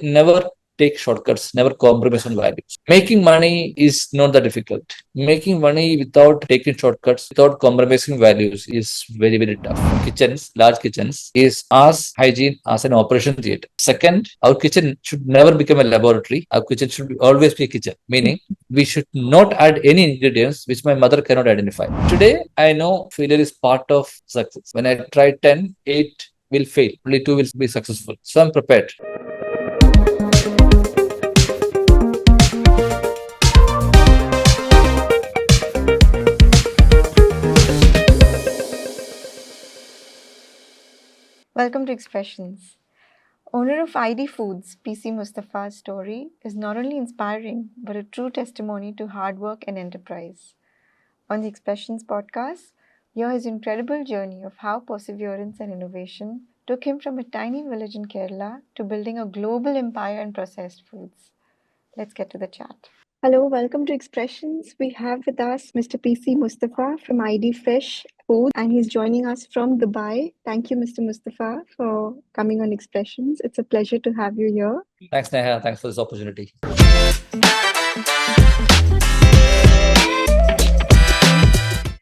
Never take shortcuts, never compromise on values. Making money is not that difficult. Making money without taking shortcuts, without compromising values is very, very tough. Kitchens, large kitchens, is as hygiene as an operation theater. Second, our kitchen should never become a laboratory. Our kitchen should always be a kitchen, meaning we should not add any ingredients which my mother cannot identify. Today, I know failure is part of success. When I try 10, 8 will fail, only 2 will be successful. So I'm prepared. Welcome to Expressions. Owner of ID Foods, PC Musthafa's story is not only inspiring but a true testimony to hard work and enterprise. On the Expressions podcast, hear his incredible journey of how perseverance and innovation took him from a tiny village in Kerala to building a global empire in processed foods. Let's get to the chat. Hello, welcome to Expressions. We have with us Mr. PC Mustafa from ID Fresh Foods, and he's joining us from Dubai. Thank you, Mr. Mustafa, for coming on Expressions. It's a pleasure to have you here. Thanks, Neha. Thanks for this opportunity.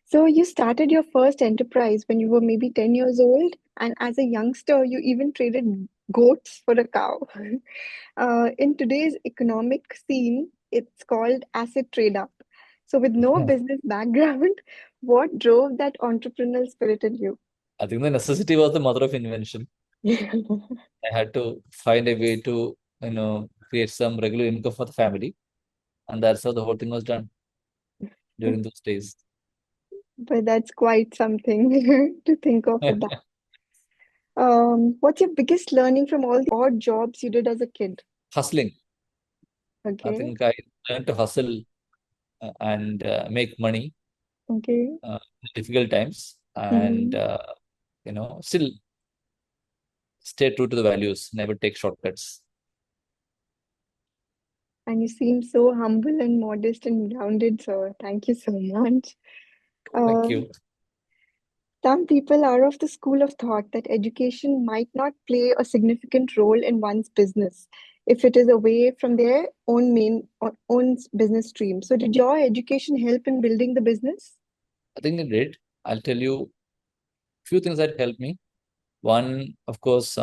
So, you started your first enterprise when you were maybe 10 years old, and as a youngster, you even traded goats for a cow. In today's economic scene, it's called asset trade up. So, with no business background, what drove that entrepreneurial spirit in you? I think the necessity was the mother of invention. I had to find a way to, create some regular income for the family, and that's how the whole thing was done during those days. But that's quite something to think of with that. What's your biggest learning from all the odd jobs you did as a kid? Hustling. I Okay, think I learned to hustle and make money okay. in difficult times, and Mhm. still stay true to the values. Never take shortcuts. And you seem so humble and modest and grounded, so thank you so much. Thank Uh, you. some people are of the school of thought that education might not play a significant role in one's business if it is away from their own business stream. So, did your education help in building the business? I think it did. I'll tell you few things that helped me. One, of course,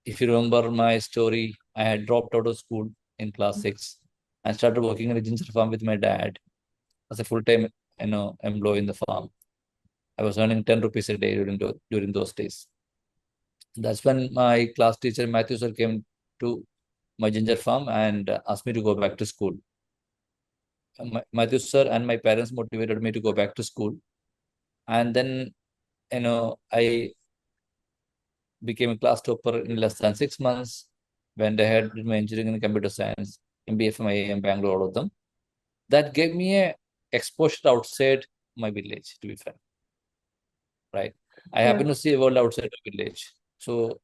if you remember my story, I had dropped out of school in class six and started working in a ginger farm with my dad as a full-time, employee in the farm. I was earning 10 rupees a day during those days. That's when my class teacher Matthew sir came to my ginger farm and asked me to go back to school. Matthew sir and my parents motivated me to go back to school, and then I became a class topper in less than 6 months. Went ahead with my engineering and computer science, MBA from IIM Bangalore, all of them. That gave me a exposure outside my village, to be fair, right? I Yeah. happen to see a world outside the village. So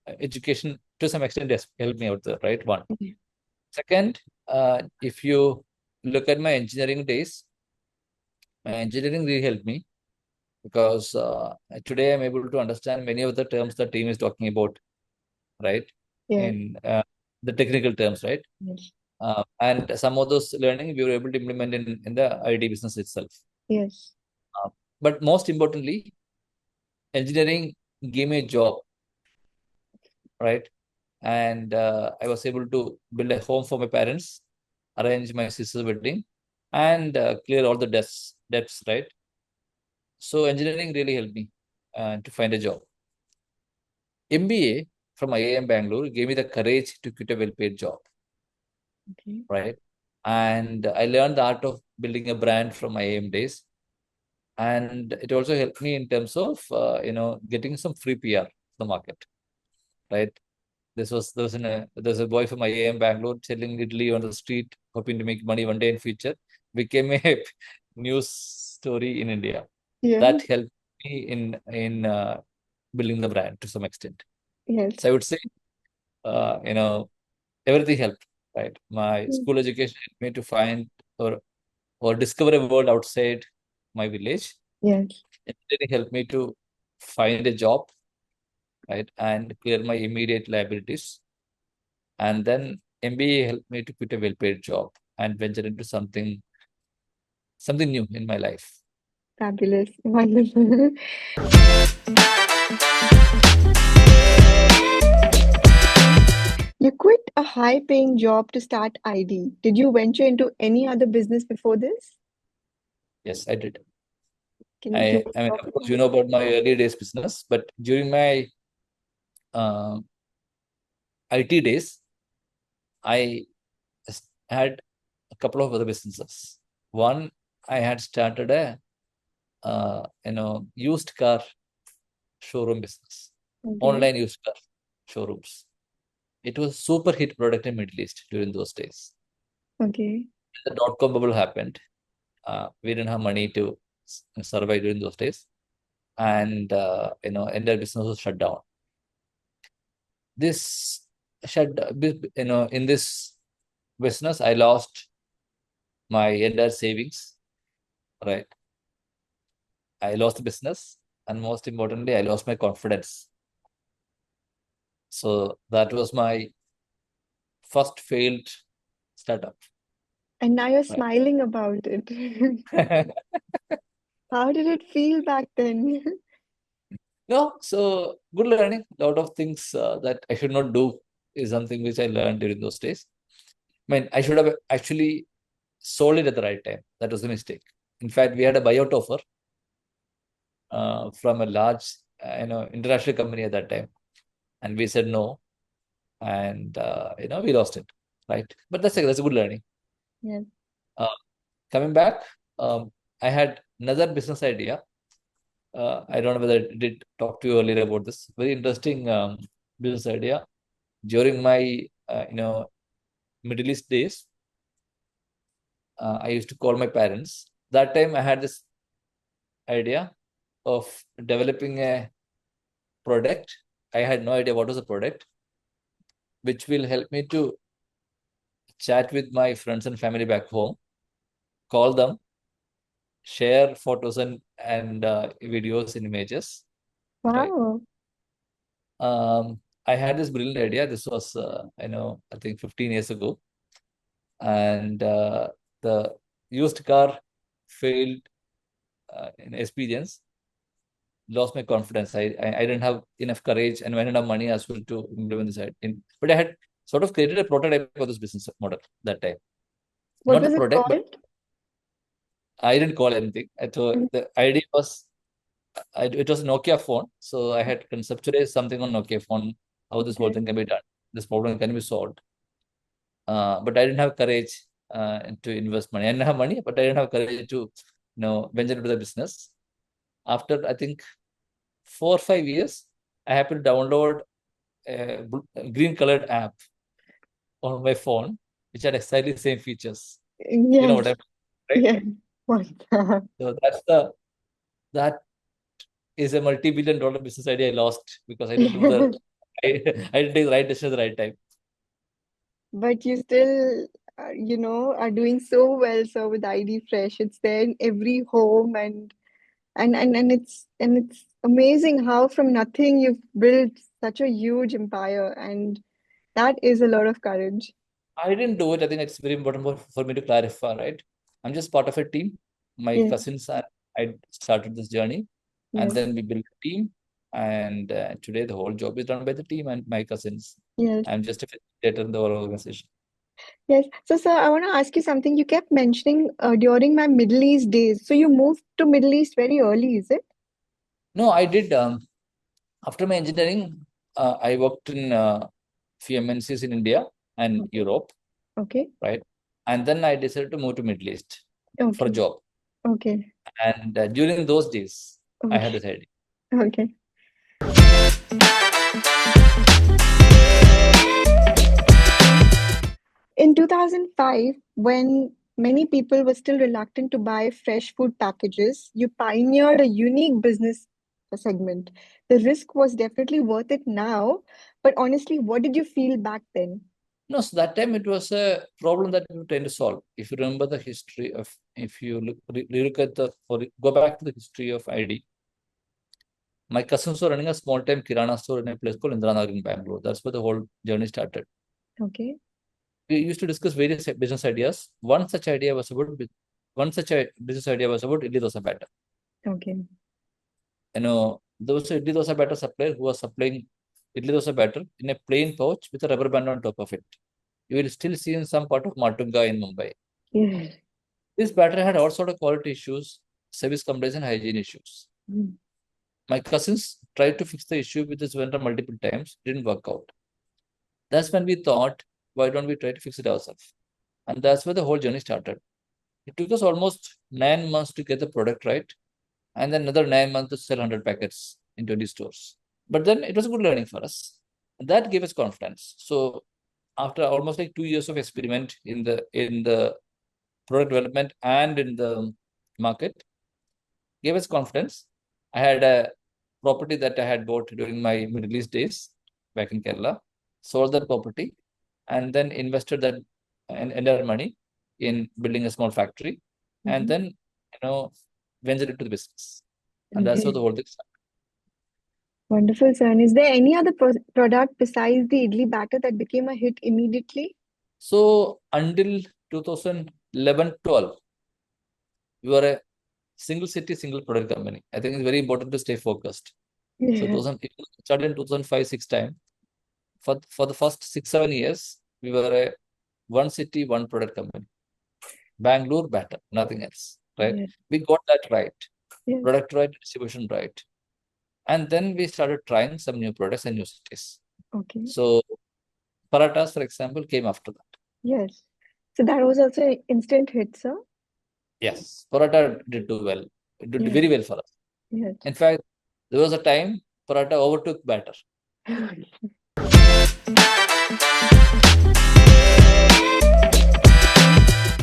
education to some extent has helped me out there, right? One. Okay. Second, if you look at my engineering days, my engineering really helped me because today I'm able to understand many of the terms the team is talking about, right? Yes. In the technical terms, right? Yes. And some of those learning we were able to implement in the ID business itself. Yes. Uh, but most importantly, engineering gave me a job, right? And I was able to build a home for my parents, arrange my sister's wedding, and clear all the debts, right? So engineering really helped me to find a job. MBA from IIM Bangalore gave me the courage to quit a well-paid job, Okay. right? And I learned the art of building a brand from IIM days, and it also helped me in terms of getting some free PR to the market, right? There's a boy from IIM Bangalore selling idli on the street, hoping to make money one day in future. Became a news story in India. Yeah. That helped me in building the brand to some extent. Yes. So I would say, uh, you know, everything helped. Right, my school education helped me to find or discover a world outside my village. Yes. It really helped me to find a job right, and clear my immediate liabilities. And then MBA helped me to quit a well-paid job and venture into something new in my life. Fabulous. Wonderful. You quit a high-paying job to start ID. Did you venture into any other business before this? Yes, I did. Can you please I mean, talk of course, about you it? know about my early days business, but during my uh, IT days, I had a couple of other businesses. One, I had started a used car showroom business, Okay. online used car showrooms. It was super hit product in Middle East during those days. Okay. The dot-com bubble happened. We didn't have money to survive during those days, and entire business was shut down. This shut, in this business, I lost my entire savings. Right, I lost the business, and most importantly, I lost my confidence. So that was my first failed startup. And now you're Right. smiling about it. How did it feel back then? No, so good learning. A lot of things that I should not do is something which I learned during those days. I mean, I should have actually sold it at the right time. That was a mistake. In fact, we had a buyout offer from a large, international company at that time, and we said no, and we lost it. Right, but that's a good learning. Yes. Uh, Coming back, I had another business idea. I don't know whether I did talk to you earlier about this. Very interesting business idea. During my Middle East days, I used to call my parents. That time, I had this idea of developing a product. I had no idea what was the product, which will help me to chat with my friends and family back home, call them, share photos and videos and images. Right. Wow. I had this brilliant idea. This was, I think 15 years ago. And the used car failed in experience, lost my confidence. I didn't have enough courage and I didn't have money as well to implement this. But I had sort of created a prototype of this business model that time. What Not the was it product, but called? I didn't call anything. I thought the idea was, it was a Nokia phone. So I had conceptualized something on Nokia phone, how this whole Okay. thing can be done. This problem can be solved. But I didn't have courage to invest money. I didn't have money, but I didn't have courage to, venture into the business. After I think 4 or 5 years, I happened to download a green colored app on my phone, which had exactly the same features. You know what I Yes. mean, right? Yes. What the? So that is a multi-billion-dollar business idea I lost because I didn't do the I, I didn't take the right decision at the right time. But you still, are doing so well, so with ID Fresh. It's there in every home, and it's amazing how from nothing you've built such a huge empire, and that is a lot of courage. I didn't do it. I think it's very important for me to clarify, right? I'm just part of a team. My Yes, cousins and I started this journey, and yes, then we built a team. And today, the whole job is done by the team and my cousins. yes, I'm just a facilitator in the whole organization. yes. So, sir, I want to ask you something. You kept mentioning during my Middle East days. So you moved to Middle East very early, is it? No, I did. After my engineering, I worked in few MNCs in India and Okay, Europe, okay, right? And then I decided to move to Middle East for a okay, job. okay, And during those days, I had okay, this idea. okay. In 2005, when many people were still reluctant to buy fresh food packages, you pioneered a unique business segment. The risk was definitely worth it now, but honestly, what did you feel back then? No, so that time it was a problem that we were trying to solve. If you remember the history of, if you look at or go back to the history of ID, My cousins were running a small time kirana store in a place called Indranagar in Bangalore. That's where the whole journey started. Okay. We used to discuss various business ideas. One such a business idea was about idli dosa batter. Okay. There was a idli dosa batter supplier who was supplying idli dosa batter in a plain pouch with a rubber band on top of it. You will still see in some part of Matunga in Mumbai. Yes. This batter had all sort of quality issues, service complaints, and hygiene issues. Mm. My cousins tried to fix the issue with this vendor multiple times, didn't work out. That's when we thought, why don't we try to fix it ourselves? And that's where the whole journey started. It took us almost 9 months to get the product right, and then another 9 months to sell 100 packets in 20 stores. But then it was a good learning for us. That gave us confidence. So after almost like 2 years of experiment in the product development and in the market, gave us confidence. I had a property that I had bought during my Middle East days back in Kerala, sold that property, and then invested that entire money in building a small factory, and Mhm. then ventured into the business, and that's how Okay. the whole thing started. Wonderful, son. Is there any other product besides the idli batter that became a hit immediately? So until 2011, 12, we were a single city, single product company. I think it's very important to stay focused. So Yeah. 2000, it started in 2005, 6 time. For the first 6, 7 years, we were a one city, one product company. Bangalore better, nothing else. Right? Yeah. We got that right. Yes. Product right, distribution right. And then we started trying some new products and new cities. Okay. So paratas, for example, came after that. Yes. So that was also an instant hit, sir. Yes. Paratha did do well. It did Yes. very well for us. Yes. In fact, there was a time paratha overtook batter.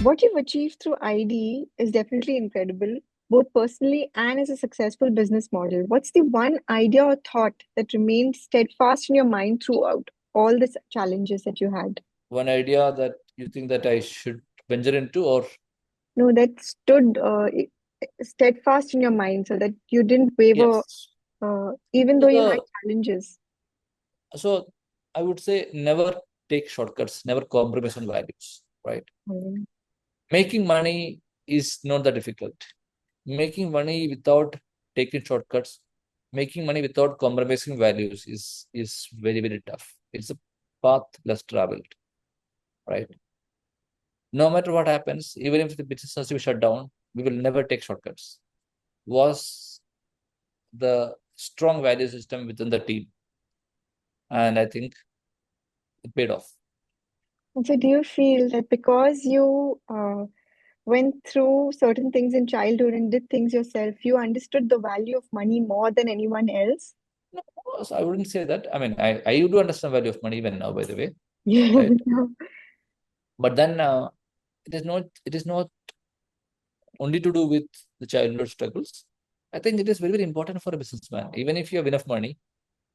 What you've achieved through ID is definitely incredible, both personally and as a successful business model. What's the one idea or thought that remained steadfast in your mind throughout all the challenges that you had? One idea that you think that I should venture into, or No, that stood steadfast in your mind so that you didn't waver, yes. even though So you had the challenges. so I would say never take shortcuts, never compromise on values, right? Mm. Making money is not that difficult. Making money without taking shortcuts, making money without compromising values is very, very tough. It's a path less traveled, right? No matter what happens, even if the business has to be shut down, we will never take shortcuts. Was the strong value system within the team, and I think it paid off. And so, do you feel that because you went through certain things in childhood and did things yourself, you understood the value of money more than anyone else? No, so I wouldn't say that. I mean, I do understand value of money even now, by the way, Yeah. right? But then it is not only to do with the childhood struggles. I think it is very, very important for a businessman. Even if you have enough money,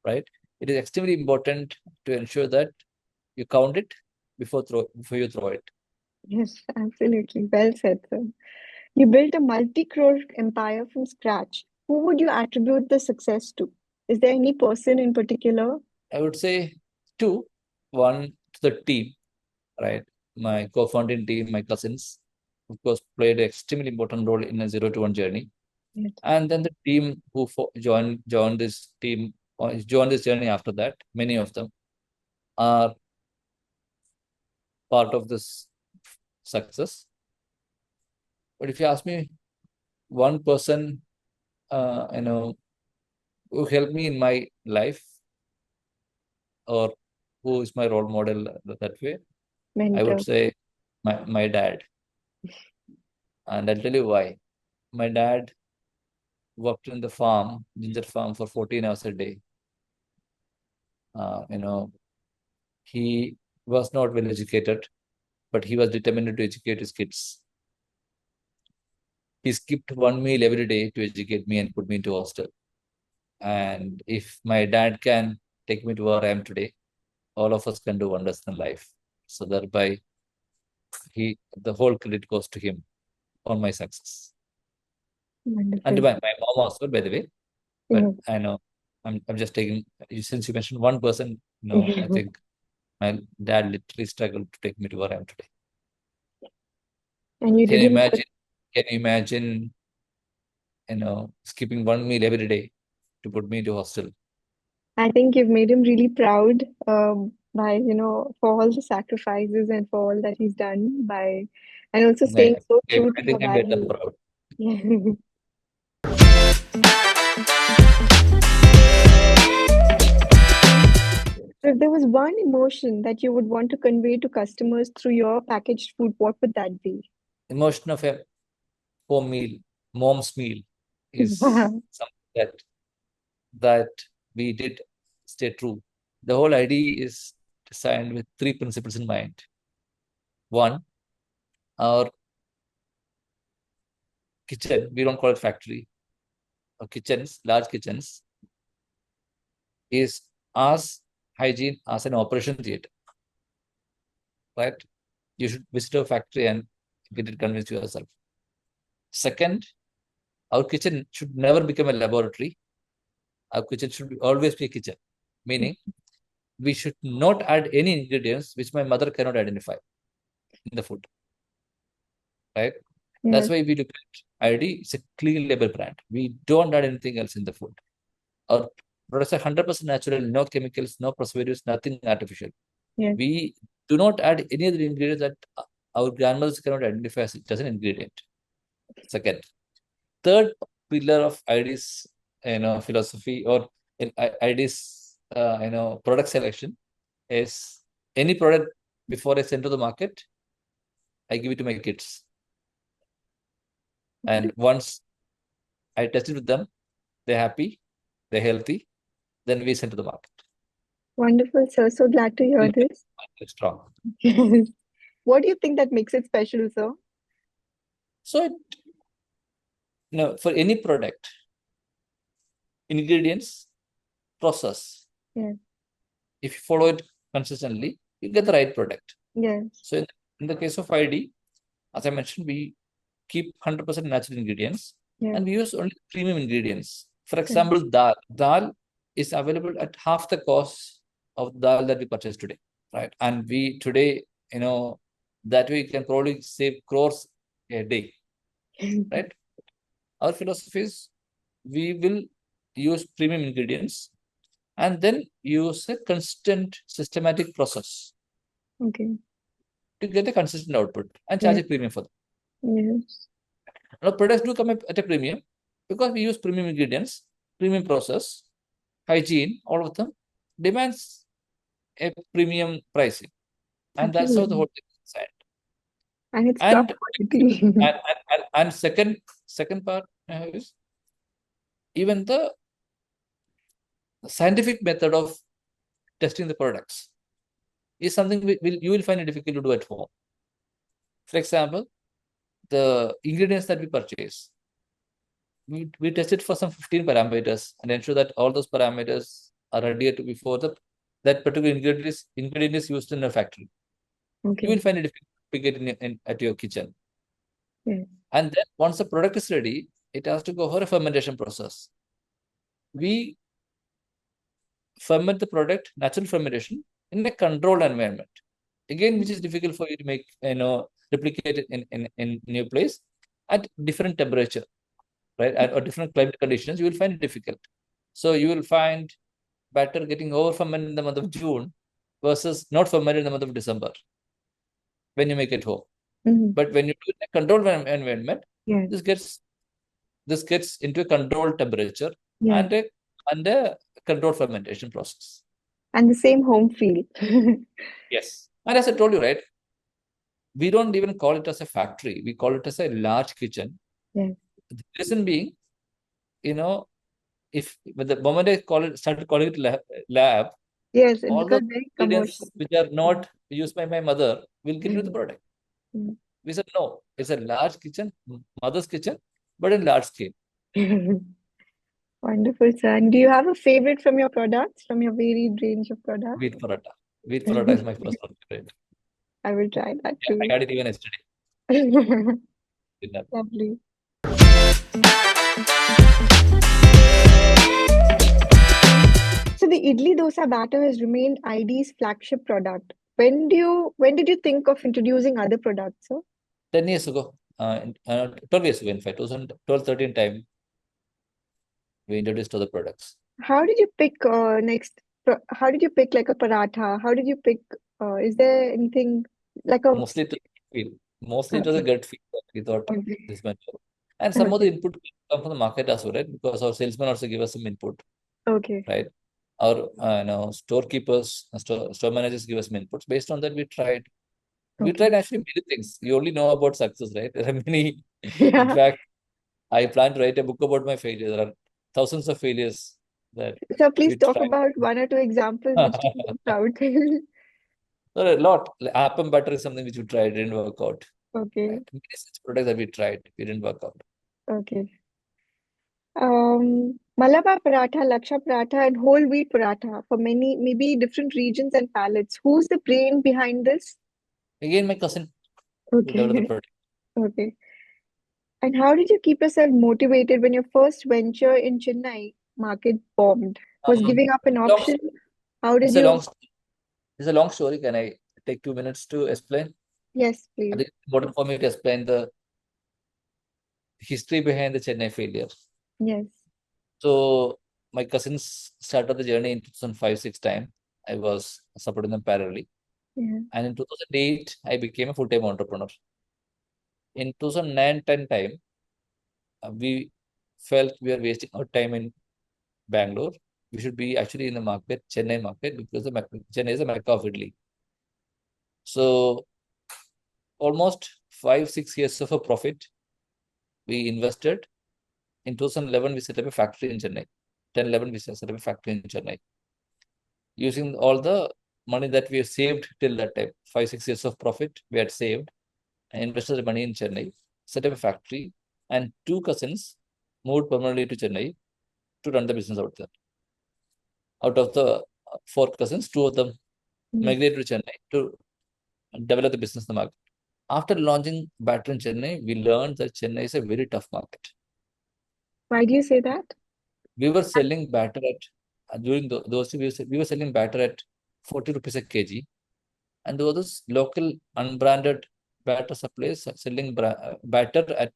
right? It is extremely important to ensure that you count it before you throw it. Yes, absolutely. Well said, sir. You built a multi-crore empire from scratch. Who would you attribute the success to? Is there any person in particular? I would say two. One to the team, right? My co-founding team, my cousins, of course, played an extremely important role in a 0 to 1 journey. Yes. And then the team who joined this team or joined this journey after that, many of them are part of this success. But if you ask me, one person, who helped me in my life or who is my role model that way, I would Mentor. say my dad. And I'll tell you why. My dad worked in the farm, ginger farm, for 14 hours a day. Uh, you know, he was not well educated, but he was determined to educate his kids. He skipped one meal every day to educate me and put me into hostel. And if my dad can take me to where I am today, all of us can do wonders in life. So thereby, the whole credit goes to him on my success. And Wonderful. my mom also, by the way. But Yeah. I know I'm just taking, since you mentioned one person, I think my dad literally struggled to take me to where I am today. And you Can you didn't put, imagine? Can you imagine, skipping one meal every day to put me into hostel? I think you've made him really proud by, for all the sacrifices and for all that he's done by, and also staying so true to I your think I made them values. proud. So if there was one emotion that you would want to convey to customers through your packaged food, what would that be? Emotion of a home meal, mom's meal, is something that we did stay true. The whole idea is designed with three principles in mind. One, our kitchen, we don't call it factory, our kitchens, large kitchens, is as hygiene as an operation theater, right? You should visit a factory and get it convinced yourself. Second, our kitchen should never become a laboratory. Our kitchen should always be a kitchen, meaning we should not add any ingredients which my mother cannot identify in the food, right? That's Yes, why we look at ID. It's a clean label brand. We don't add anything else in the food. Our products are 100% natural, no chemicals, no preservatives, nothing artificial. yes, We do not add any other ingredients that our grandmothers cannot identify as an ingredient. Second, third pillar of ID's philosophy or in ID's product selection is any product before I send to the market, I give it to my kids. And once I test it with them, they're happy, they're healthy, then we send to the market. wonderful, sir. So glad to hear this. It's strong. Yes. What do you think that makes it special, sir? So for any product, ingredients, process. Yes, If you follow it consistently, you get the right product. yes, So in the case of ID, as I mentioned, we keep 100% natural ingredients yes, and we use only premium ingredients. For yes. example, dal. Dal is available at half the cost of dal that we purchase today, right? And we today, that way you can probably save crores a day, right? Our philosophy is we will use premium ingredients and then use a consistent systematic process Okay. to get a consistent output and charge Yes, a premium for them. yes. Now, products do come at a premium because we use premium ingredients, premium process, hygiene, all of them demands a premium pricing. And that's how the Absolutely. whole thing is designed. And it's top And quality. and second part is even the scientific method of testing the products is something you will find it difficult to do at home. For example, the ingredients that we purchase, we test it for some 15 parameters and ensure that all those parameters are adhered to before that particular ingredient is used in a factory. You will Okay. find it difficult to get at your kitchen. Yes. And then once the product is ready, it has to go for a fermentation process. We ferment the product, natural fermentation, in a controlled environment. Again, which is difficult for you to make, replicate it in your place at different temperature, right? Or different climate conditions, you will find it difficult. So you will find batter getting over fermented in the month of June versus not fermented in the month of December when you make it home. Mhm. But when you do it in a controlled environment, Yes. this gets into a controlled temperature Yes. and a controlled fermentation process. And the same home feel. Yes. And as I told you, right, we don't even call it as a factory. We call it as a large kitchen. Yes. The reason being, if when the moment I started calling it lab, Yes, it all those becomes very commercial. ingredients which are not used by my mother will get into the product. Mm. We said, no, it's a large kitchen, mother's kitchen, but in large scale. Wonderful, sir. And do you have a favorite from your products, from your varied range of products? Wheat paratha. Wheat paratha is my personal favorite. I will try that Yeah, I too. got it even yesterday. Dinner. Lovely. the idli dosa batter has remained ID's flagship product. When did you think of introducing other products, sir? 10 years ago, 12 years ago, in fact, 2012, 13 time, we introduced other products. How did you pick how did you pick like a paratha? How did you pick is there anything like a Mostly it was feel. Mostly it was a okay, gut feel that we thought okay, this much. And some of the okay, input come from the market as well, right? Because our salesmen also give us some input, okay, right? Our storekeepers, store managers give us some inputs. Based on that, we tried. We okay. tried actually many things. You only know about success, right? There are many. In Yeah. fact, I plan to write a book about my failures. There are thousands of failures that So please we talk tried. about one or two examples which didn't work out. There are a lot. Like Appam butter is something which we tried, didn't work out. Okay, Right? Many such products that we tried, we didn't work out. okay. Malabar paratha, Laksha paratha, and whole wheat paratha for many, maybe different regions and palates. Who's the brain behind this? Again, my cousin who developed the Okay, product. okay. And how did you keep yourself motivated when your first venture in Chennai market bombed? Was Um, giving up an long, option? How did it's a long, you? it's a long story. Can I take 2 minutes to explain? Yes, I please. think it's important for me to explain the history behind the Chennai failure. Yes. So my cousins started the journey in 2005-6 time. I was supporting them parallelly. Yeah. And in 2008, I became a full-time entrepreneur. In 2009-10 time, we felt we are wasting our time in Bangalore. We should be actually in the market, Chennai market, because Chennai is a mecca of idli. So almost 5-6 years of a profit we invested. In 2011, we set up a factory in Chennai. 10-11, we set up a factory in Chennai. Using all the money that we have saved till that time, 5-6 years of profit we had saved and invested the money in Chennai, set up a factory, and two cousins moved permanently to Chennai to run the business out there. Out of the four cousins, two of them Mm. migrated to Chennai to develop the business in the market. After launching batter in Chennai, we learned that Chennai is a very tough market. Why do you say that? We were selling batter at during those days, we were selling batter at 40 rupees a kg, and there was this local unbranded batter suppliers selling batter at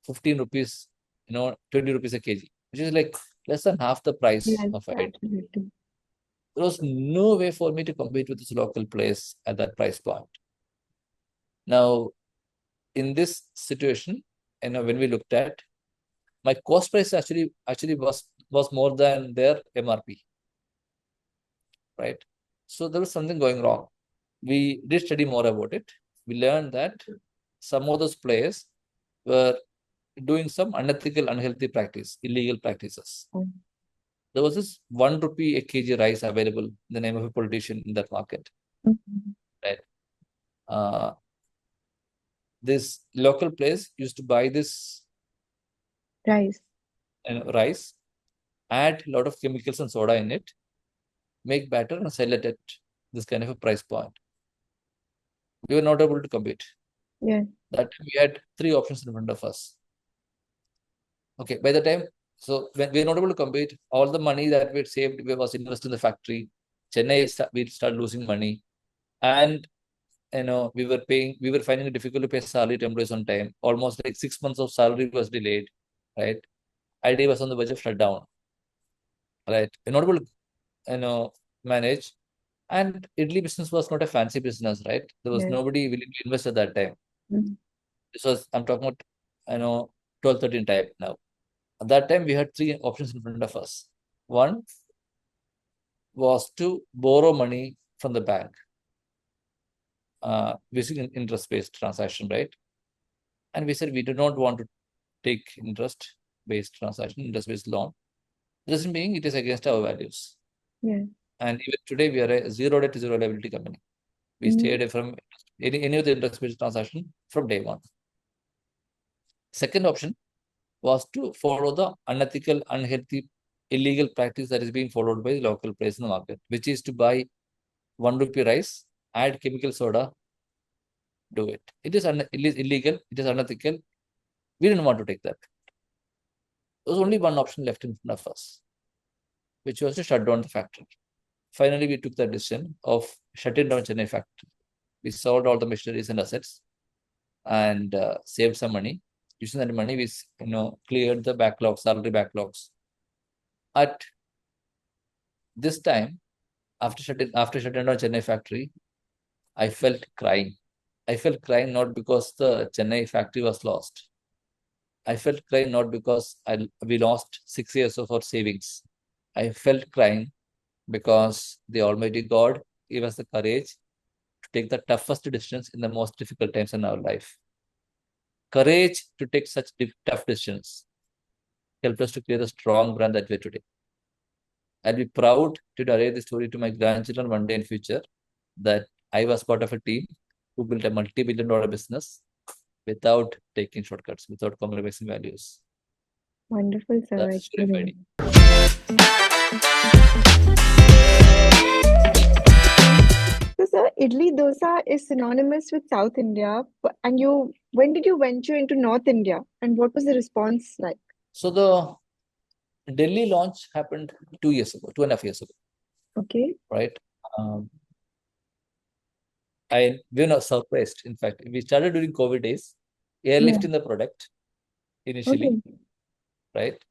15 rupees, 20 rupees a kg, which is like less than half the price Yes, of it. absolutely. There was no way for me to compete with this local place at that price point. Now, in this situation, when we looked at my cost price actually was more than their MRP, right? So there was something going wrong. We did study more about it. We learned that some of those players were doing some unethical, unhealthy practice, illegal practices. Oh. There was this 1 rupee a kg rice available in the name of a politician in that market, Mhm. right? Uh, this local place used to buy this Rice. rice, add a lot of chemicals and soda in it, make batter and sell it at this kind of a price point. We were not able to compete. Yeah. That time we had three options in front of us. Okay, by the time, so when we were not able to compete, all the money that we had saved was invested in the factory. Chennai, we started losing money. And we were finding it difficult to pay salary to employees on time. Almost like 6 months of salary was delayed, right? ID was on the verge of shutdown, right? We're not able to, manage. And Idli business was not a fancy business, right? There was Yes. nobody willing to invest at that time. Mm. This was, I'm talking about, you know, 12, 13 type now. At that time, we had three options in front of us. One was to borrow money from the bank, using an interest-based transaction, right? And we said we do not want to take interest-based transaction, interest-based loan. Reason being, it is against our values. Yeah. And even today, we are a zero debt, zero liability company. We Mm. stayed away from any of the interest-based transaction from day one. Second option was to follow the unethical, unhealthy, illegal practice that is being followed by the local players in the market, which is to buy 1 rupee rice, add chemical soda, do it. It is illegal, it is unethical. We didn't want to take that. There was only one option left in front of us. which was to shut down the factory. Finally, we took the decision of shutting down Chennai factory. We sold all the machineries and assets and saved some money. Using that money, we cleared the backlogs, salary backlogs. At this time, after shutting down Chennai factory, I felt crying. I felt crying not because the Chennai factory was lost. I felt crying not because we lost 6 years of our savings. I felt crying because the Almighty God gave us the courage to take the toughest decisions in the most difficult times in our life. Courage to take such tough decisions helped us to create a strong brand that we're today. I'll be proud to narrate the story to my grandchildren one day in future that I was part of a team who built a multi-billion-dollar business without taking shortcuts, without compromising values. Wonderful, sir. That's story of ID. So, sir, idli dosa is synonymous with South India. And when did you venture into North India? And what was the response like? So the Delhi launch happened 2 years ago, 2.5 years ago, Okay. right? We were surprised. In fact, we started during COVID days, airlifting the product initially, Okay. right?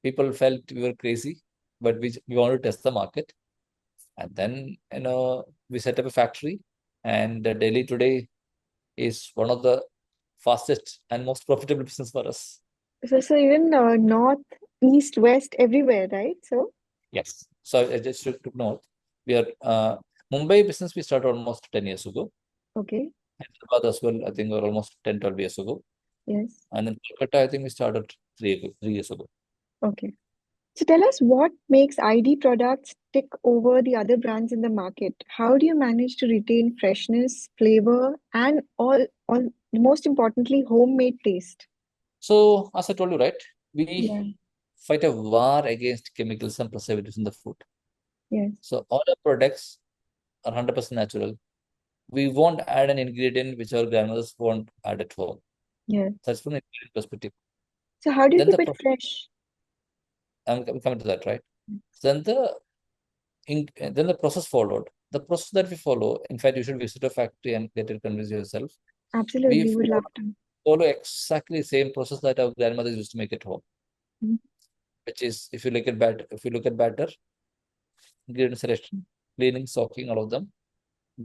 People felt we were crazy, but we wanted to test the market. And then, we set up a factory, and Delhi today is one of the fastest and most profitable business for us. So even north, east, west, everywhere, right? So, Yes. So I just took note. We are Mumbai business we started almost 10 years ago. okay. Hyderabad as well, I think we're almost 10, 12 years ago. Yes. And then Kolkata, I think we started 3 years ago. Okay. So tell us what makes ID products tick over the other brands in the market. How do you manage to retain freshness, flavor, and all most importantly, homemade taste? So as I told you, right, Yeah. we fight a war against chemicals and preservatives in the food. Yes. So all our products are 100% natural. We won't add an ingredient which our grandmothers won't add at home. Yes. That's from the ingredient perspective. So how do you Then keep it fresh? I'm coming to that, right? Then the process followed. The process that we follow, in fact, you should visit a factory and get it convince yourself. We Absolutely, would love to. follow exactly the same process that our grandmothers used to make at home, Mhm. which is if you look at batter, ingredient selection, cleaning, soaking, all of them,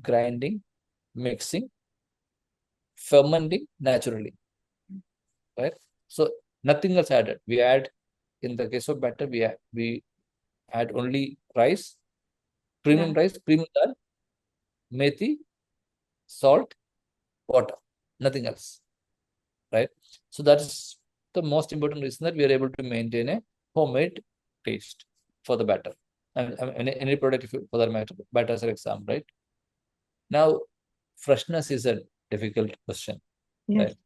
grinding, mixing, fermenting naturally, right? So nothing else added. We add, in the case of batter, we add only rice, premium Yeah. rice, premium dal, methi, salt, water, nothing else, right? So that's the most important reason that we are able to maintain a homemade taste for the batter. And any product, for that matter, batter as an example, right? Now, freshness is a difficult question, Yes. right?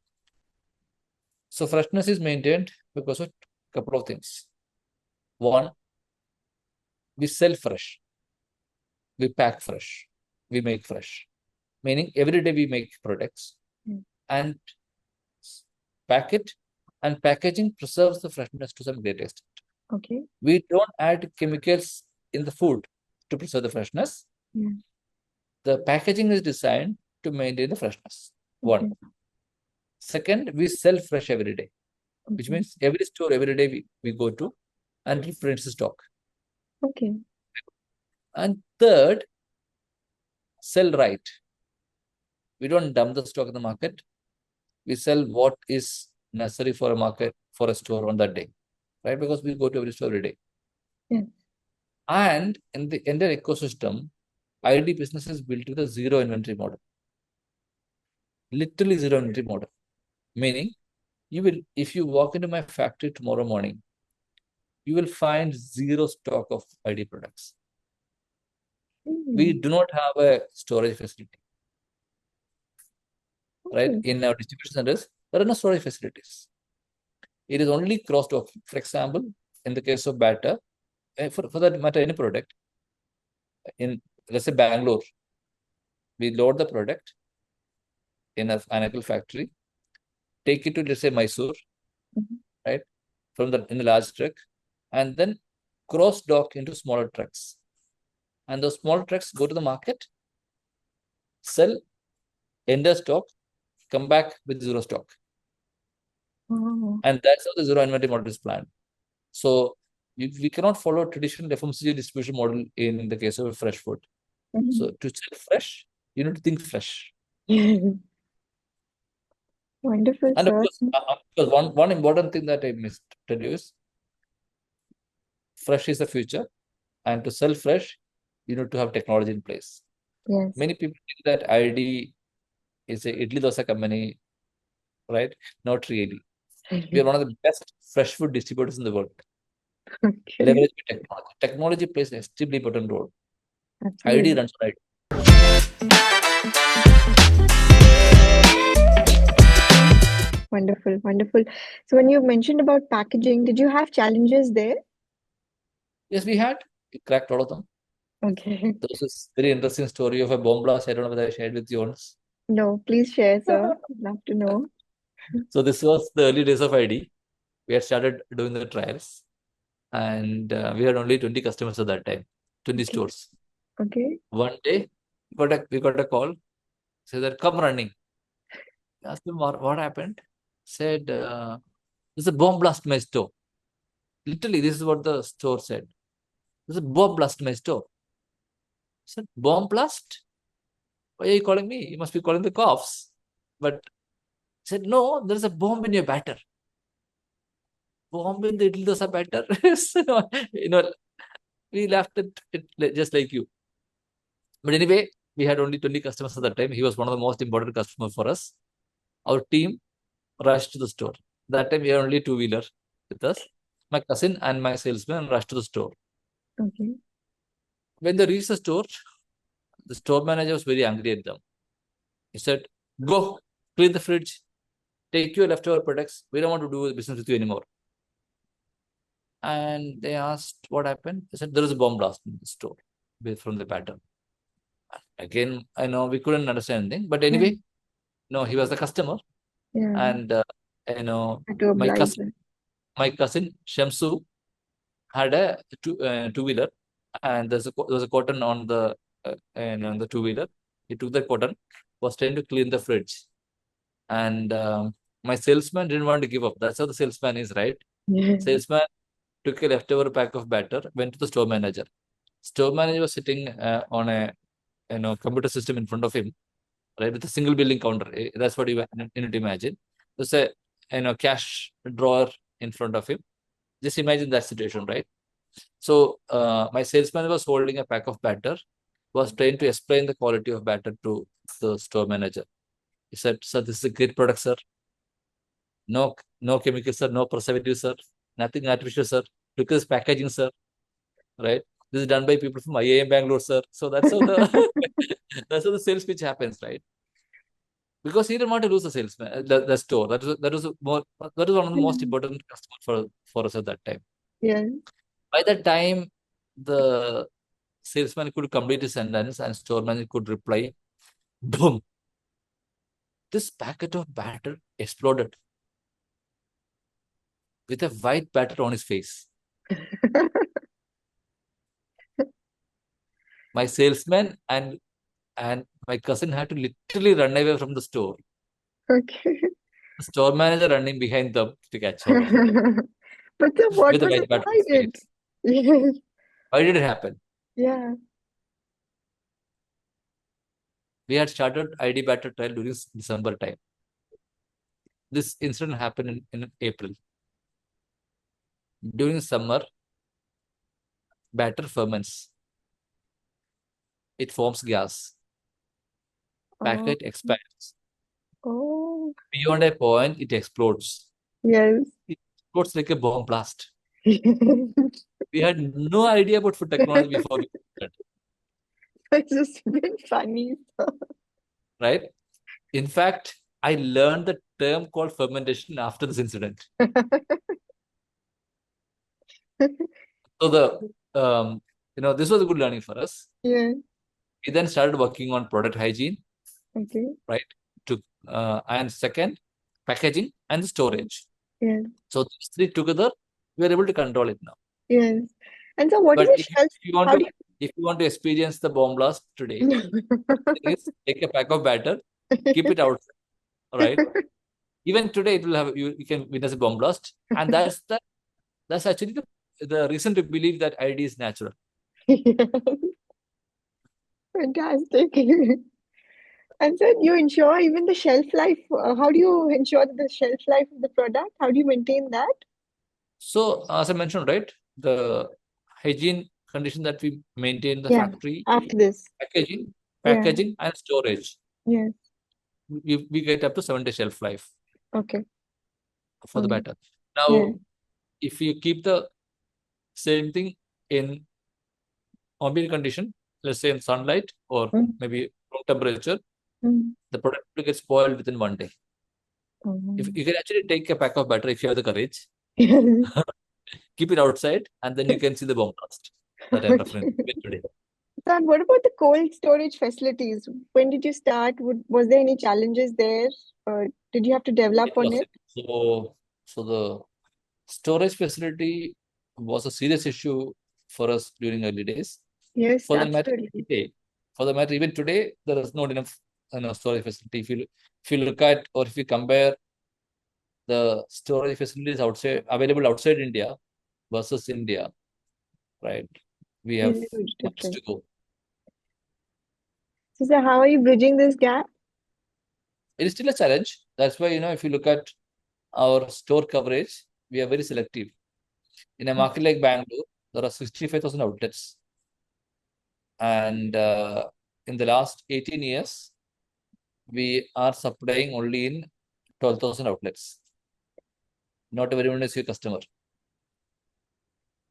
So freshness is maintained because of a couple of things. One, we sell fresh, we pack fresh, we make fresh. Meaning every day we make products Mm. and pack it, and packaging preserves the freshness to some great extent. Okay. We don't add chemicals in the food to preserve the freshness. Yeah. The packaging is designed to maintain the freshness. One. Okay. Second, we sell fresh every day, which Okay. means every store every day we go to and replenish the stock. Okay. And third, sell right. We don't dump the stock in the market. We sell what is necessary for a market, for a store on that day, right? Because we go to every store every day. Yeah. And in the entire ecosystem, ID business is built with a zero inventory model. Literally zero inventory model. Meaning, if you walk into my factory tomorrow morning, you will find zero stock of ID products. We Mm. do not have a storage facility, right? Okay. In our distribution centers, there are no storage facilities. It is only cross dock. For example, in the case of batter, for that matter, any product, in let's say Bangalore, we load the product in a anecdotal factory, take it to let's say Mysore, Mhm. right? In the large truck, and then cross dock into smaller trucks. And those smaller trucks go to the market, sell, enter stock, come back with zero stock. Oh. And that's how the zero inventory model is planned. So we cannot follow traditional FMCG distribution model in the case of fresh food. So to sell fresh, you need to think fresh. Wonderful, And of sir. course, one important thing that I missed to tell you is fresh is the future. And to sell fresh, you need to have technology in place. Yes. Many people think that ID is a Idli Dosa company, right? Not really. We are one of the best fresh food distributors in the world. Okay. Leverage technology. Technology plays an extremely important role. ID Absolutely. runs on ID. Wonderful, wonderful. So when you mentioned about packaging, did you have challenges there? Yes, we had. We cracked all of them. Okay. There was this very interesting story of a bomb blast. I don't know whether I shared with you once. No, please share, sir. I'd love to know. So this was the early days of ID. We had started doing the trials, and we had only 20 customers at that time, 20 Okay. stores. Okay. One day, we got a call, said that come running. I asked him what happened. Said there's a bomb blast in my store. Literally, this is what the store said. There's a bomb blast in my store. I said, bomb blast? Why are you calling me? You must be calling the cops. But he said, no, there's a bomb in your batter. Bomb in the Idli Dosa batter. So, we laughed at it just like you. But anyway, we had only 20 customers at that time. He was one of the most important customers for us. Our team rushed to the store. That time we had only two-wheeler with us. My cousin and my salesman rushed to the store. Okay. When they reached the store manager was very angry at them. He said, go, clean the fridge, take your leftover products. We don't want to do business with you anymore. And they asked what happened. They said, there is a bomb blast in the store from the pattern. Again, I know we couldn't understand anything. But anyway, no, he was the customer. Yeah. And, Had to my oblige cousin Shamsu had a two-wheeler, and there's a cotton on the on the two-wheeler. He took the cotton, was trying to clean the fridge, and my salesman didn't want to give up. That's how the salesman is, right? it. Salesman took a leftover pack of batter, went to the store manager. Store manager was sitting on a computer system in front of him, right, with a single billing counter. That's what you need to imagine. There's a cash drawer in front of him. Just imagine that situation, right? So my salesman was holding a pack of batter, was trying to explain the quality of batter to the store manager. He said, sir, this is a great product, sir. No chemicals, sir, no preservatives, sir, nothing artificial, sir. Look at this packaging, sir. Right? This is done by people from IIM Bangalore, sir. So that's how the that's how the sales pitch happens, right? Because he didn't want to lose the salesman, the store. That was one of the most important customers for us at that time. Yeah. By that time, the salesman could complete his sentence and store manager could reply, boom. This packet of batter exploded with a white batter on his face. My salesman and my cousin had to literally run away from the store. Okay. The store manager running behind them to catch hold of it But then what with a was white batter on his inside it? face. Yes. Why did it happen? Yeah. We had started ID batter trial during December time. This incident happened in April. During summer, batter ferments. It forms gas. Oh. Packet expands. Oh. Beyond a point, it explodes. Yes. It explodes like a bomb blast. We had no idea about food technology before we started, It's just been funny. right? In fact, I learned the term called fermentation after this incident. So this was a good learning for us. Yeah. We then started working on product hygiene, Okay. right? And second, packaging and storage. Yes. So these three together, we are able to control it now. Yes. And so, what is But a if shelf? you want How to do if you want to experience the bomb blast today, you? thing is take a pack of batter, keep it outside. All right. Even today, it will have you can witness a bomb blast, and that's actually the reason to believe that ID is natural. Fantastic. And so, you ensure even the shelf life. How do you ensure that the shelf life of the product? How do you maintain that? So, as I mentioned, right, the hygiene condition that we maintain the Yeah. factory, After this. packaging, Yeah. packaging and storage, Yes. we get up to 7 day shelf life Okay. for the Okay. batter. Yeah. Now, if you keep the same thing in ambient condition, let's say in sunlight or Mm. maybe room temperature, Mm. the product will get spoiled within 1 day. If Mm. you can actually take a pack of batter if you have the courage, Yes. keep it outside, and then you can see the bomb blast that I'm referring to today. And what about the cold storage facilities? When did you start? Was there any challenges there? Or did you have to develop It on was it? so the storage facility was a serious issue for us during early days. Yes, For the matter absolutely. today, for the matter even today, there is not enough storage facility. If you look at or if you compare the storage facilities outside available outside India versus India, right? We have There's a huge much difference. to go. So, sir, how are you bridging this gap? It is still a challenge. That's why if you look at our store coverage, we are very selective. In a market like Bangalore, there are 65,000 outlets. And in the last 18 years, we are supplying only in 12,000 outlets. Not everyone is your customer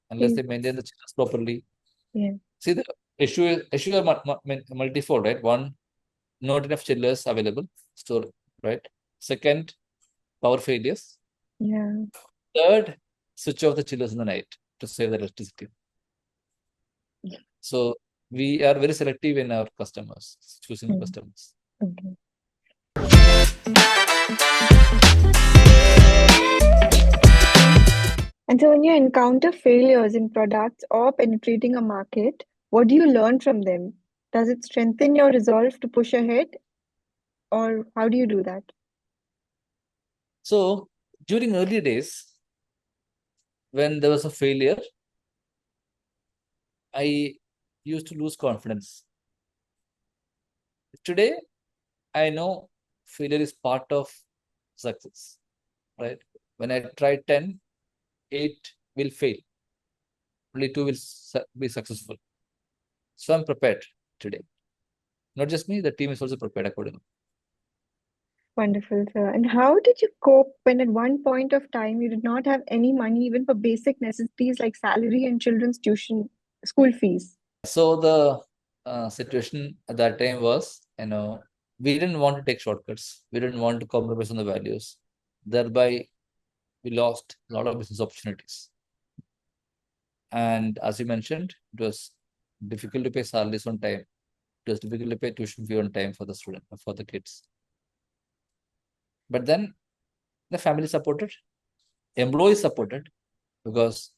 unless Yes. they maintain the channels properly. Yeah. See, the issue are multifold, right? One, not enough chillers available, store, right? Second, power failures. Yeah. Third, switch off the chillers in the night to save the electricity. So we are very selective in our customers, choosing the Mm. customers. Okay. And so, when you encounter failures in products or penetrating a market, what do you learn from them? Does it strengthen your resolve to push ahead, or how do you do that? So during early days, when there was a failure, I used to lose confidence. Today, I know failure is part of success, right? When I try 10, 8 will fail, only 2 will be successful. So I'm prepared today. Not just me, the team is also prepared accordingly. Wonderful, sir. And how did you cope when at one point of time you did not have any money even for basic necessities like salary and children's tuition school fees? So the situation at that time was, we didn't want to take shortcuts. We didn't want to compromise on the values. Thereby, we lost a lot of business opportunities. And as you mentioned, it was difficult to pay salaries on time. It was difficult to pay tuition fee on time for the student, for the kids. But then the family supported, employees supported, because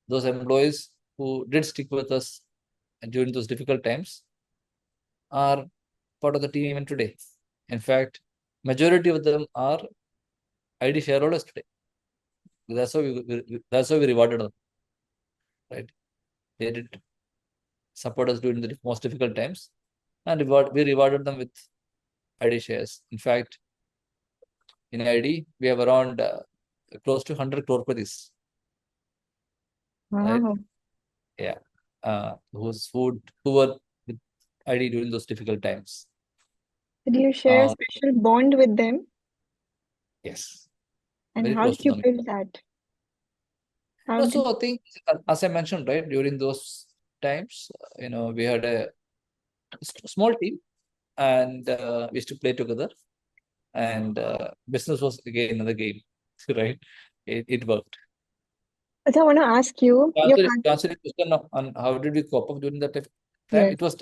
those employees who did stick with us during those difficult times are part of the team even today. In fact, majority of them are ID shareholders today. That's why we rewarded them, right? They did support us during the most difficult times, and we rewarded them with ID shares. In fact, in ID, we have around close to 100 crore rupees, right? Wow. Yeah. Who were with ID during those difficult times. Did you share a Uh, special bond with them? yes, And very how close did to you them. build that? How did So I think, as I mentioned, right, during those times, we had a small team, and we used to play together. And business was again another game, right? It worked. so I want to ask you, your To country? answer the question on how did we cope up during that time, Yes, it was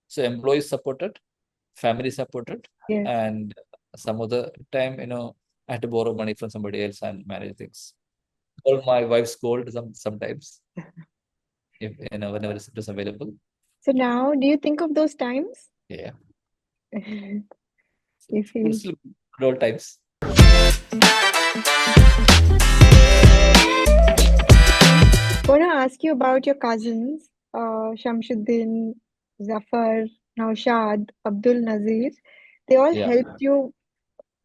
so employees supported, family supported, yes. and some other time, I had to borrow money from somebody else and manage things. All my wife's scold sometimes. if whenever it is available. So now, do you think of those times? Yeah. You But feel still good old times. I want to ask you about your cousins, Shamsuddin, Zafar, Naushad, Abdul Nazir. They all Yeah. helped you.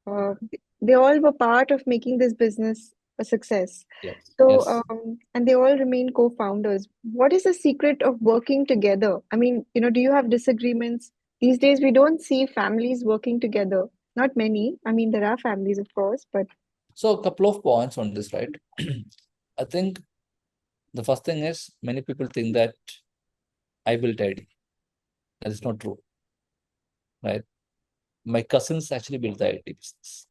Uh, they all were part of making this business a success. Yes. So, Yes. and they all remain co-founders. What is the secret of working together? I mean, do you have disagreements? These days, we don't see families working together. Not many. I mean, there are families, of course, but So a couple of points on this, right? I think the first thing is many people think that I built ID. That is not true, right? My cousins actually built the IT business,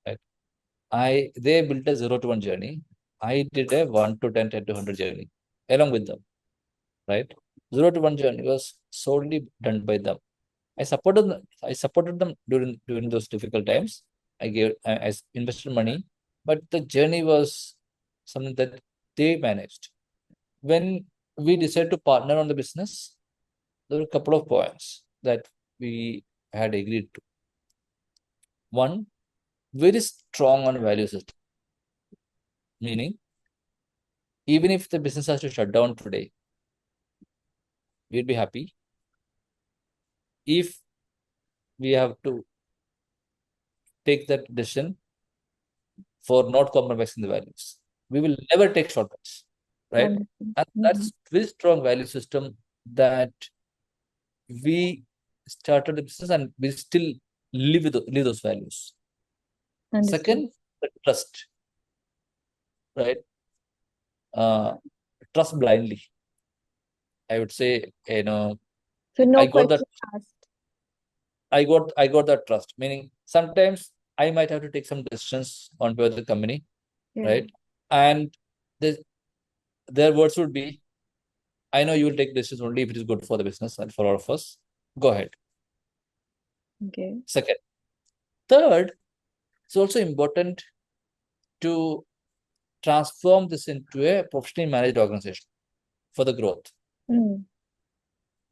right? They built a 0 to 1 journey. I did a 1 to 10, 10 to 100 journey along with them, right? 0 to 1 journey was solely done by them. I supported them during those difficult times. I invested money, but the journey was something that they managed. When we decided to partner on the business, there were a couple of points that we had agreed to. One, very strong on value system, meaning even if the business has to shut down today, we'd be happy if we have to take that decision for not compromising the values. We will never take shortcuts, right? understand. And Hmm. that's very strong value system that we started the business and we still live those values. Understood. Second, the trust, right? Uh, Trust blindly. I would say, So I no got that, question asked. I got that trust. Meaning sometimes I might have to take some decisions on behalf of the company, Yeah. right? And the, their words would be, I know you will take decisions only if it is good for the business and for all of us. Go ahead. Okay. Second. Third, it's also important to transform this into a professionally managed organization for the growth. Mm,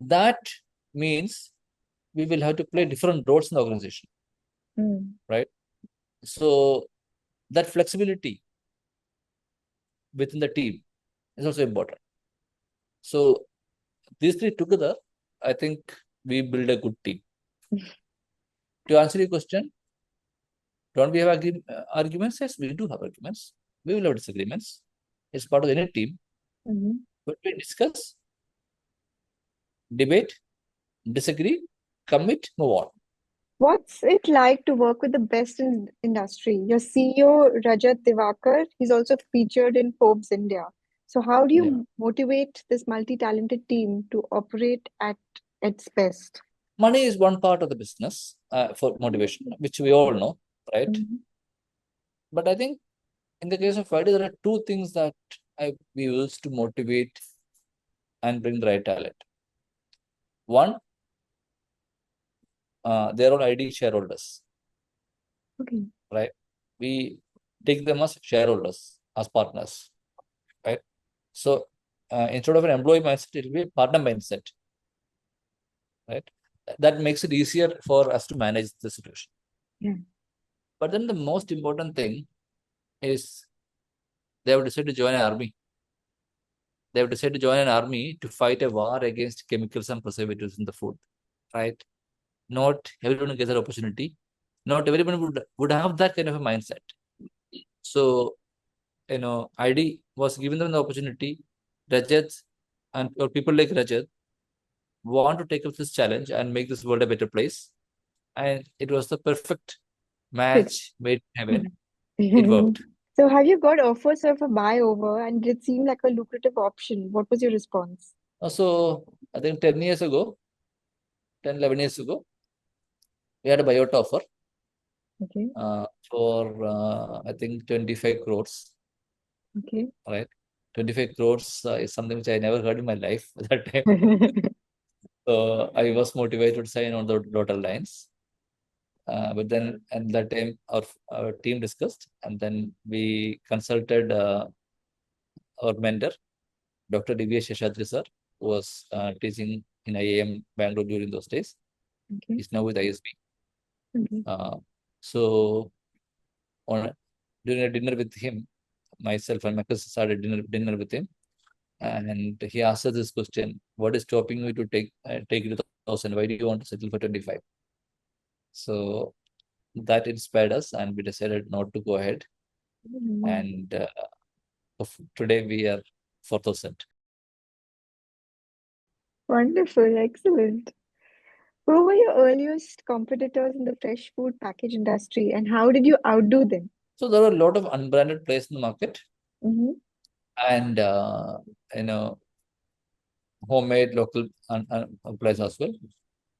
That means we will have to play different roles in the organization, mm, right? So that flexibility within the team is also important. So these three together, I think we build a good team. To answer your question, don't we have arguments? Yes, we do have arguments. We will have disagreements. It's part of any team. mhm. But we discuss, debate, disagree, commit, move on. What's it like to work with the best in industry? Your CEO, Rajat Divakar, he's also featured in Forbes India. So how do Yeah. you motivate this multi-talented team to operate at its best? Money is one part of the business for motivation, which we all know, right? Mhm. But I think in the case of Friday, there are two things that we use to motivate and bring the right talent. One, they're all ID shareholders, Okay. right? We take them as shareholders, as partners, right? So instead of an employee mindset, it will be a partner mindset, right? That makes it easier for us to manage the situation. Yeah. But then the most important thing is they have decided to join an army. They have decided to join an army to fight a war against chemicals and preservatives in the food, right? Not everyone gets that opportunity. Not everyone would have that kind of a mindset. So, ID was given them the opportunity. Rajat and or people like Rajat want to take up this challenge and make this world a better place. And it was the perfect Fit. match made in heaven. It worked. So have you got offers of a buy over and did it seem like a lucrative option? What was your response? So, I think 10 years ago, 10, 11 years ago, we had a buyout offer Okay. for, I think, 25 crores, Okay. right? 25 crores is something which I never heard in my life at that time. So I was motivated to sign on the dotted lines. But then at that time, our team discussed, and then we consulted our mentor. Dr. D.V.S. Sheshadri sir was teaching in IAM Bangalore during those days. Okay. He's now with ISB. Okay. So on during a dinner with him, myself and my cousin started dinner with him, and he asked us this question: "What is stopping you to take it to 1,000? Why do you want to settle for 25?" So that inspired us, and we decided not to go ahead. And today we are 4,000. Wonderful, excellent. Who were your earliest competitors in the fresh food package industry, and how did you outdo them? So there are a lot of unbranded players in the market, Mm-hmm. and you know homemade local players as well.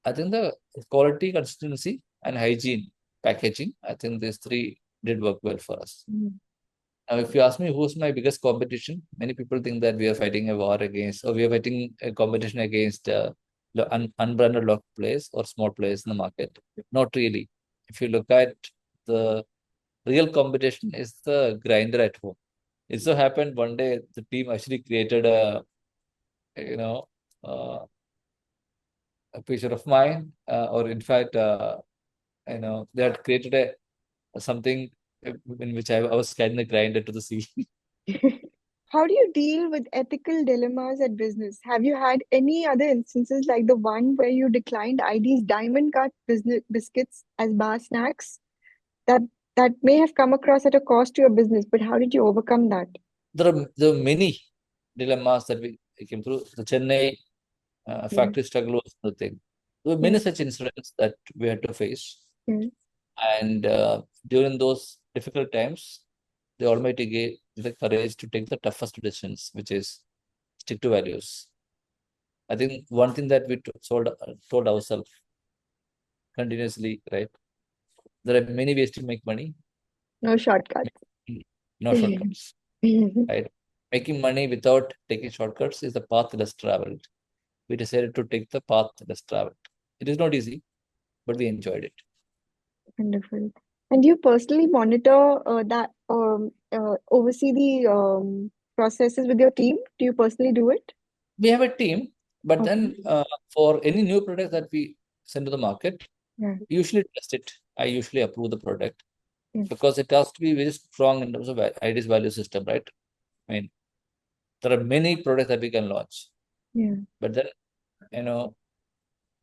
I think the quality, consistency, and hygiene packaging. I think these three did work well for us. Mm-hmm. Now, if you ask me who's my biggest competition, many people think that we are fighting a war against, or we are fighting a competition against unbranded local players or small players in the market. Not really. If you look at the real competition, is the grinder at home. It so happened one day the team actually created you know, uh, a picture of mine, or in fact, they had created something in which I was carrying the grinder to the sea. How do you deal with ethical dilemmas at business? Have you had any other instances like the one where you declined ID's diamond cut business biscuits as bar snacks? That that may have come across at a cost to your business, but how did you overcome that? There are many dilemmas that we came through. The Chennai Yes, factory struggle was the thing. There were many yes, such incidents that we had to face. yes. And during those difficult times, the Almighty gave the courage to take the toughest decisions, which is stick to values. I think one thing that we told ourselves continuously, right? There are many ways to make money, No shortcuts. no shortcuts, right? Making money without taking shortcuts is the path less traveled. We decided to take the path less traveled. It is not easy, but we enjoyed it. Wonderful. And do you personally monitor oversee the processes with your team? Do you personally do it? We have a team, but Okay. then for any new product that we send to the market, Yeah. we usually test it. I usually approve the product Yes. because it has to be very strong in terms of ID's value system, right? I mean, there are many products that we can launch, Yeah. but then,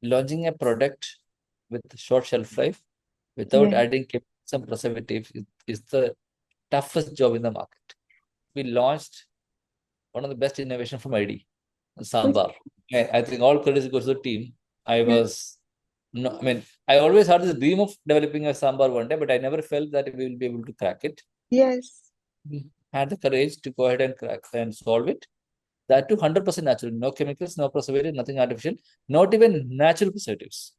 launching a product with short shelf life without Yeah. adding some preservative is the toughest job in the market. We launched one of the best innovation from ID, Which, Sambar. I think all credit goes to the team. I yeah. was no, I mean, I always had this dream of developing a Sambar one day, but I never felt that we will be able to crack it. Yes. We had the courage to go ahead and crack and solve it. That too 100% natural. No chemicals, no preservative, nothing artificial, not even natural preservatives.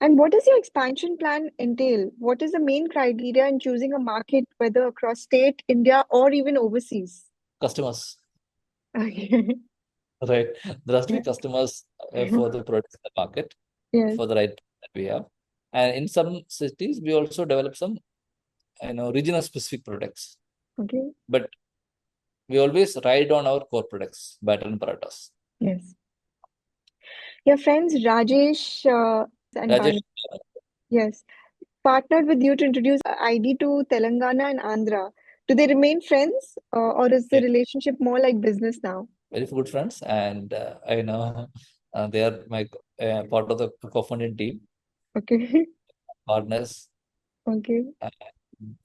And what does your expansion plan entail? What is the main criteria in choosing a market, whether across state, India, or even overseas? Customers, Okay. right? There has to be Yeah. customers for the products in the market Yes. for the right that we have. And in some cities, we also develop some, regional specific products. Okay. But we always ride on our core products, batter and paratas. Yes. Your friends Rajesh and Rajesh, Banu, yes, partnered with you to introduce ID to Telangana and Andhra. Do they remain friends, or is the yeah, relationship more like business now? very good friends, and I know they are my part of the co-founding team, Okay. partners, Okay. uh,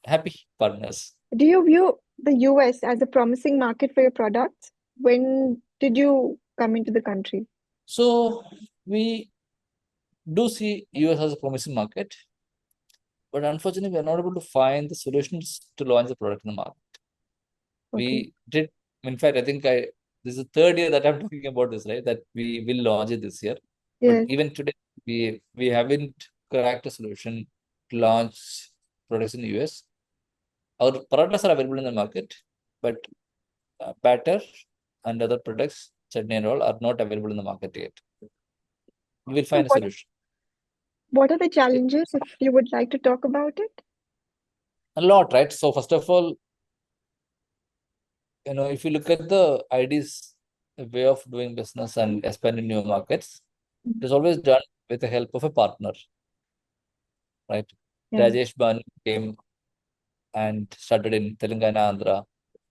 happy partners. Do you view the US as a promising market for your products? When did you come into the country? So we do see US as a promising market, but unfortunately, we are not able to find the solutions to launch the product in the market. Okay. We did, in fact, I think this is the third year that I'm talking about this, right? That we will launch it this year. But Yes. even today, we haven't cracked a solution to launch products in the US. Our paratas are available in the market, but batter and other products, chutney and all, are not available in the market yet. We will So find a solution. what are the challenges if you would like to talk about it? A lot, right? So first of all, if you look at the IDs way of doing business and expanding new markets, it is always done with the help of a partner, right? Yeah. Rajesh Banu came and started in Telangana, Andhra.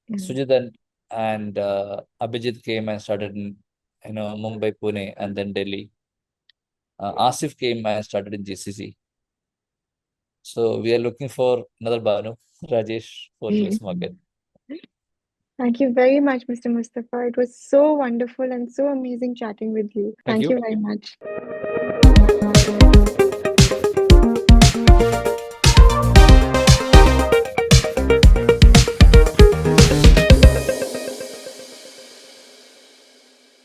Yeah. Sujit and Abhijit came and started in Mumbai, Pune, and then Delhi. Asif came and started in GCC. So we are looking for another Banu, Rajesh, for US market. Thank you very much, Mr. Mustafa. It was so wonderful and so amazing chatting with you. Thank Thank you. you very much.